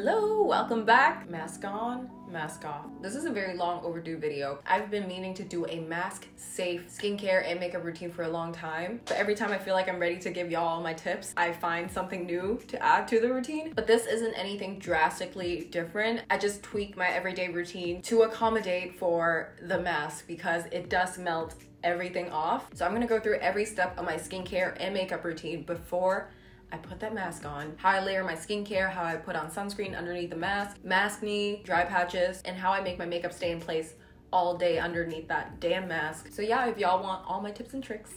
Hello, welcome back. Mask on, mask off. This is a very long overdue video. I've been meaning to do a mask safe skincare and makeup routine for a long time, but every time I feel like I'm ready to give y'all all my tips, I find something new to add to the routine. But this isn't anything drastically different. I just tweak my everyday routine to accommodate for the mask because it does melt everything off. So I'm gonna go through every step of my skincare and makeup routine before I put that mask on, how I layer my skincare, how I put on sunscreen underneath the mask knee, dry patches, and how I make my makeup stay in place all day underneath that damn mask. So yeah, if y'all want all my tips and tricks,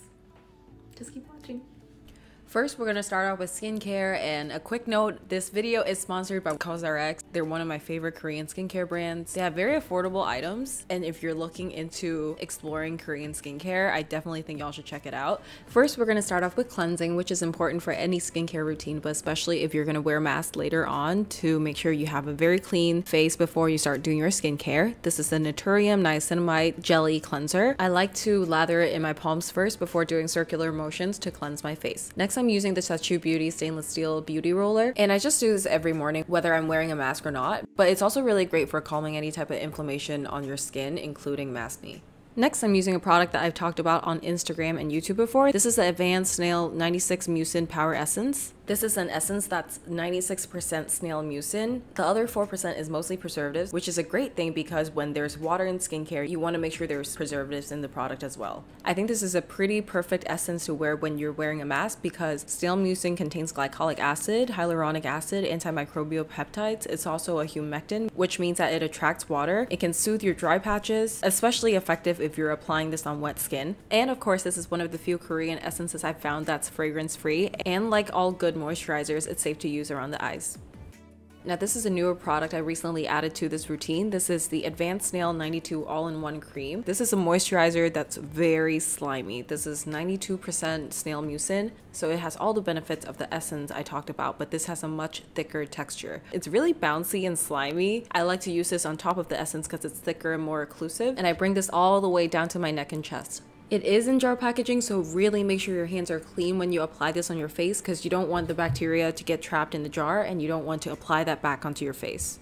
just keep watching. First, we're gonna start off with skincare, and a quick note, this video is sponsored by COSRX. They're one of my favorite Korean skincare brands. They have very affordable items, and if you're looking into exploring Korean skincare, I definitely think y'all should check it out. First, we're gonna start off with cleansing, which is important for any skincare routine, but especially if you're gonna wear masks later on, to make sure you have a very clean face before you start doing your skincare. This is the Naturium Niacinamide Jelly Cleanser. I like to lather it in my palms first before doing circular motions to cleanse my face. Next, I'm using the Sacheu Beauty stainless steel beauty roller, and I just do this every morning whether I'm wearing a mask or not, but it's also really great for calming any type of inflammation on your skin, including maskne. Next, I'm using a product that I've talked about on Instagram and YouTube before. This is the Advanced Snail 96 Mucin Power Essence. This is an essence that's 96% snail mucin. The other 4% is mostly preservatives, which is a great thing because when there's water in skincare, you want to make sure there's preservatives in the product as well. I think this is a pretty perfect essence to wear when you're wearing a mask because snail mucin contains glycolic acid, hyaluronic acid, antimicrobial peptides. It's also a humectant, which means that it attracts water. It can soothe your dry patches, especially effective if you're applying this on wet skin. And of course, this is one of the few Korean essences I've found that's fragrance free, and like all good moisturizers, it's safe to use around the eyes. Now, this is a newer product I recently added to this routine. This is the Advanced Snail 92 All-in-One Cream. This is a moisturizer that's very slimy. This is 92% snail mucin, so it has all the benefits of the essence I talked about, but this has a much thicker texture. It's really bouncy and slimy. I like to use this on top of the essence because it's thicker and more occlusive, and I bring this all the way down to my neck and chest. It is in jar packaging, so really make sure your hands are clean when you apply this on your face because you don't want the bacteria to get trapped in the jar and you don't want to apply that back onto your face.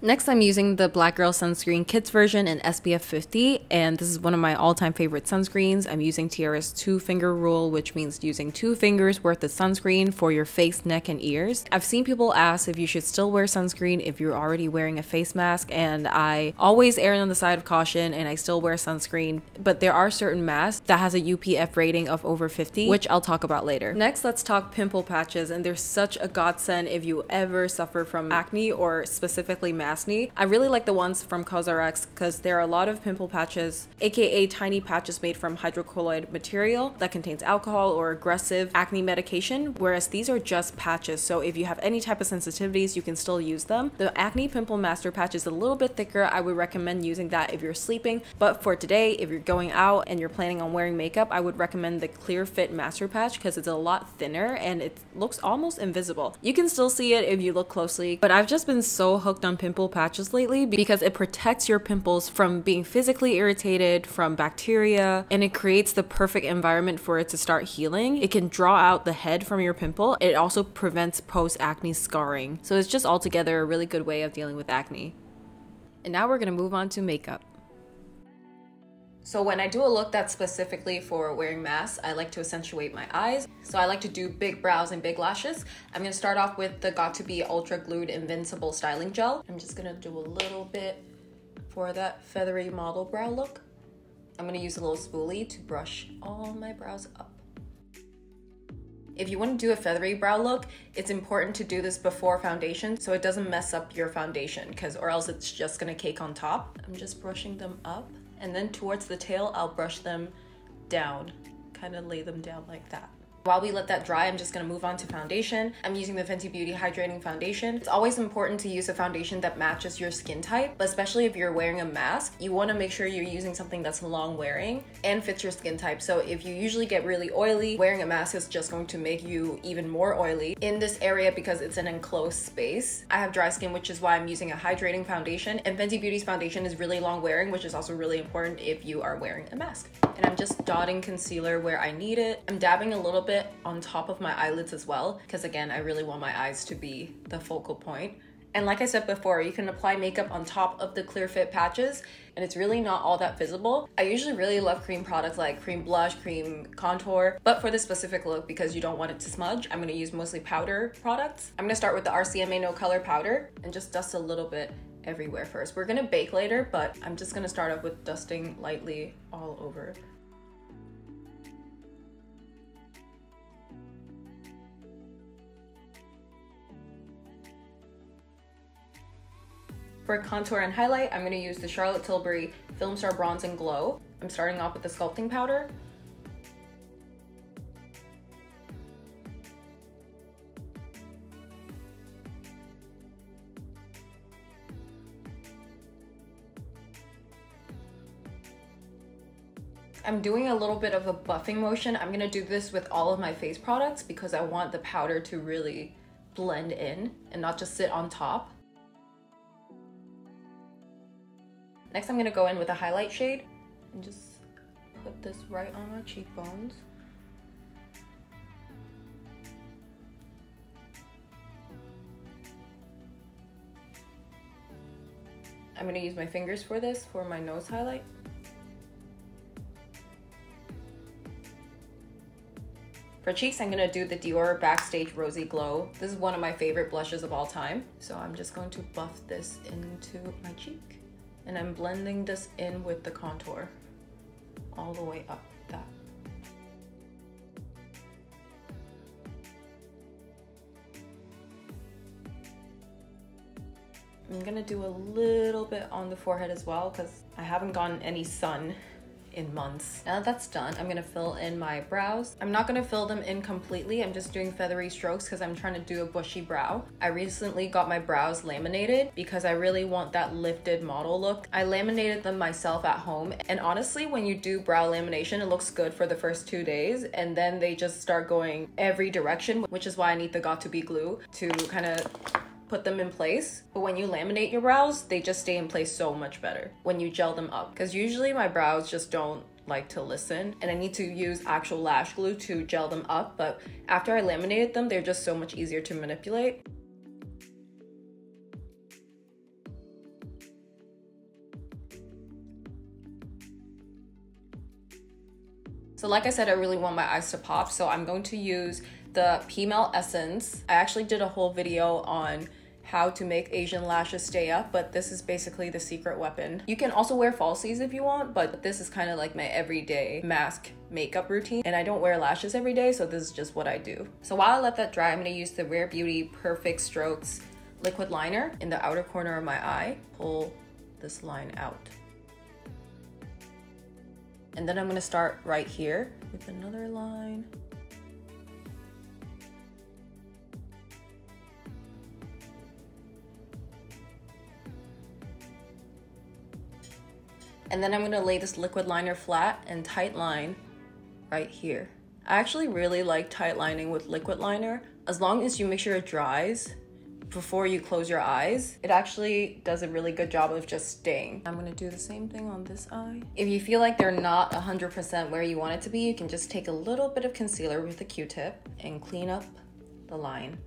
Next, I'm using the Black Girl Sunscreen Kids version in SPF 50, and this is one of my all-time favorite sunscreens. I'm using Tiara's 2-finger rule, which means using 2 fingers worth of sunscreen for your face, neck, and ears. I've seen people ask if you should still wear sunscreen if you're already wearing a face mask, and I always err on the side of caution, and I still wear sunscreen, but there are certain masks that has a UPF rating of over 50, which I'll talk about later. Next, let's talk pimple patches, and they're such a godsend if you ever suffer from acne or specifically maskne. I really like the ones from COSRX because there are a lot of pimple patches, aka tiny patches made from hydrocolloid material that contains alcohol or aggressive acne medication, whereas these are just patches, so if you have any type of sensitivities, you can still use them. The Acne Pimple Master Patch is a little bit thicker. I would recommend using that if you're sleeping, but for today, if you're going out and you're planning on wearing makeup, I would recommend the Clear Fit Master Patch because it's a lot thinner and it looks almost invisible. You can still see it if you look closely, but I've just been so hooked on pimple patches lately because it protects your pimples from being physically irritated from bacteria, and it creates the perfect environment for it to start healing. It can draw out the head from your pimple. It also prevents post-acne scarring. So it's just altogether a really good way of dealing with acne. And now we're gonna move on to makeup. So when I do a look that's specifically for wearing masks, I like to accentuate my eyes. So I like to do big brows and big lashes. I'm gonna start off with the Got2b Ultra Glued Invincible Styling Gel. I'm just gonna do a little bit for that feathery model brow look. I'm gonna use a little spoolie to brush all my brows up. If you want to do a feathery brow look, it's important to do this before foundation so it doesn't mess up your foundation, or else it's just gonna cake on top. I'm just brushing them up, and then towards the tail, I'll brush them down, kind of lay them down like that. While we let that dry, I'm just gonna move on to foundation. I'm using the Fenty Beauty Hydrating Foundation. It's always important to use a foundation that matches your skin type, but especially if you're wearing a mask, you wanna make sure you're using something that's long wearing and fits your skin type. So if you usually get really oily, wearing a mask is just going to make you even more oily in this area because it's an enclosed space. I have dry skin, which is why I'm using a hydrating foundation, and Fenty Beauty's foundation is really long wearing, which is also really important if you are wearing a mask. And I'm just dotting concealer where I need it. I'm dabbing a little bit on top of my eyelids as well, because again, I really want my eyes to be the focal point. And like I said before, you can apply makeup on top of the clear fit patches and it's really not all that visible. I usually really love cream products like cream blush, cream contour, but for this specific look, because you don't want it to smudge, I'm gonna use mostly powder products. I'm gonna start with the RCMA No Color powder and just dust a little bit everywhere first. We're gonna bake later, but I'm just gonna start off with dusting lightly all over. For contour and highlight, I'm going to use the Charlotte Tilbury Film Star Bronze and Glow. I'm starting off with the sculpting powder. I'm doing a little bit of a buffing motion. I'm going to do this with all of my face products because I want the powder to really blend in and not just sit on top. Next, I'm gonna go in with a highlight shade and just put this right on my cheekbones. I'm gonna use my fingers for this, for my nose highlight. For cheeks, I'm gonna do the Dior Backstage Rosy Glow. This is one of my favorite blushes of all time. So I'm just going to buff this into my cheek. And I'm blending this in with the contour all the way up that. I'm gonna do a little bit on the forehead as well because I haven't gotten any sun in months. Now that that's done, I'm gonna fill in my brows. I'm not gonna fill them in completely. I'm just doing feathery strokes because I'm trying to do a bushy brow. I recently got my brows laminated because I really want that lifted model look. I laminated them myself at home, and honestly, when you do brow lamination, it looks good for the first 2 days, and then they just start going every direction, which is why I need the Got2b glue to kind of put them in place. But when you laminate your brows, they just stay in place so much better when you gel them up, because usually my brows just don't like to listen and I need to use actual lash glue to gel them up, but after I laminated them, they're just so much easier to manipulate. So like I said, I really want my eyes to pop, so I'm going to use the Pimple Essence. I actually did a whole video on how to make Asian lashes stay up, but this is basically the secret weapon. You can also wear falsies if you want, but this is kind of like my everyday mask makeup routine, and I don't wear lashes every day, so this is just what I do. So while I let that dry, I'm going to use the Rare Beauty Perfect Strokes liquid liner in the outer corner of my eye. Pull this line out. And then I'm going to start right here with another line. And then I'm going to lay this liquid liner flat and tight line right here. I actually really like tight lining with liquid liner. As long as you make sure it dries before you close your eyes, it actually does a really good job of just staying. I'm going to do the same thing on this eye. If you feel like they're not 100% where you want it to be, you can just take a little bit of concealer with a Q-tip and clean up the line.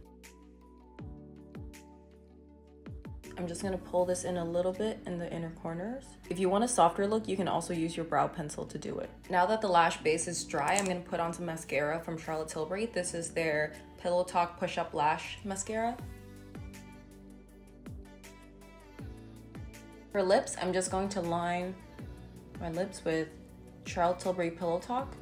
I'm just gonna pull this in a little bit in the inner corners. If you want a softer look, you can also use your brow pencil to do it. Now that the lash base is dry, I'm gonna put on some mascara from Charlotte Tilbury. This is their Pillow Talk Push Up Lash Mascara. For lips, I'm just going to line my lips with Charlotte Tilbury Pillow Talk.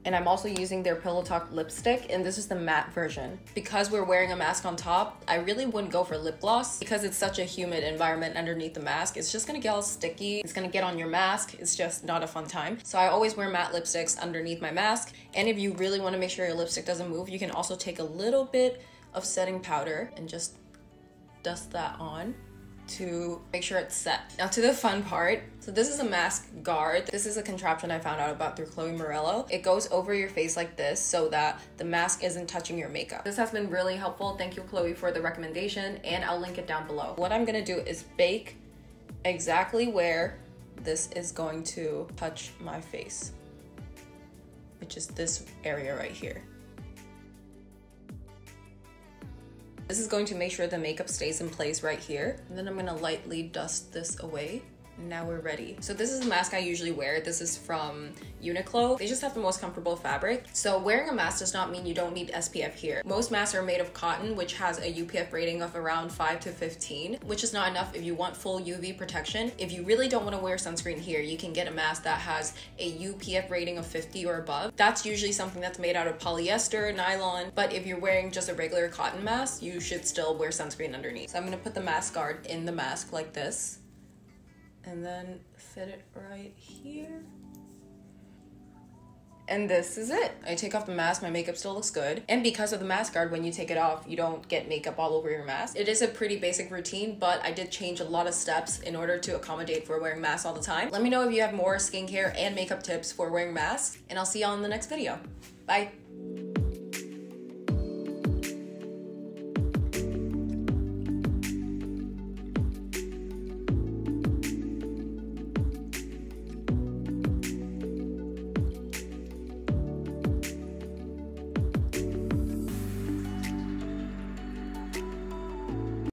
And I'm also using their Pillow Talk lipstick, and this is the matte version. Because we're wearing a mask on top, I really wouldn't go for lip gloss because it's such a humid environment underneath the mask. It's just gonna get all sticky. It's gonna get on your mask. It's just not a fun time. So I always wear matte lipsticks underneath my mask. And if you really wanna make sure your lipstick doesn't move, you can also take a little bit of setting powder and just dust that on to make sure it's set. Now to the fun part. So this is a mask guard. This is a contraption I found out about through Chloe Morello. It goes over your face like this so that the mask isn't touching your makeup. This has been really helpful. Thank you, Chloe, for the recommendation, and I'll link it down below. What I'm gonna do is bake exactly where this is going to touch my face, which is this area right here. This is going to make sure the makeup stays in place right here. And then I'm gonna lightly dust this away. Now we're ready. So this is the mask I usually wear. This is from Uniqlo. They just have the most comfortable fabric. So wearing a mask does not mean you don't need SPF here. Most masks are made of cotton, which has a UPF rating of around 5 to 15, which is not enough if you want full UV protection. If you really don't want to wear sunscreen here, you can get a mask that has a UPF rating of 50 or above. That's usually something that's made out of polyester, nylon, but if you're wearing just a regular cotton mask, you should still wear sunscreen underneath. So I'm gonna put the mask guard in the mask like this, and then fit it right here. And this is it. I take off the mask, my makeup still looks good. And because of the mask guard, when you take it off, you don't get makeup all over your mask. It is a pretty basic routine, but I did change a lot of steps in order to accommodate for wearing masks all the time. Let me know if you have more skincare and makeup tips for wearing masks, and I'll see y'all in the next video. Bye.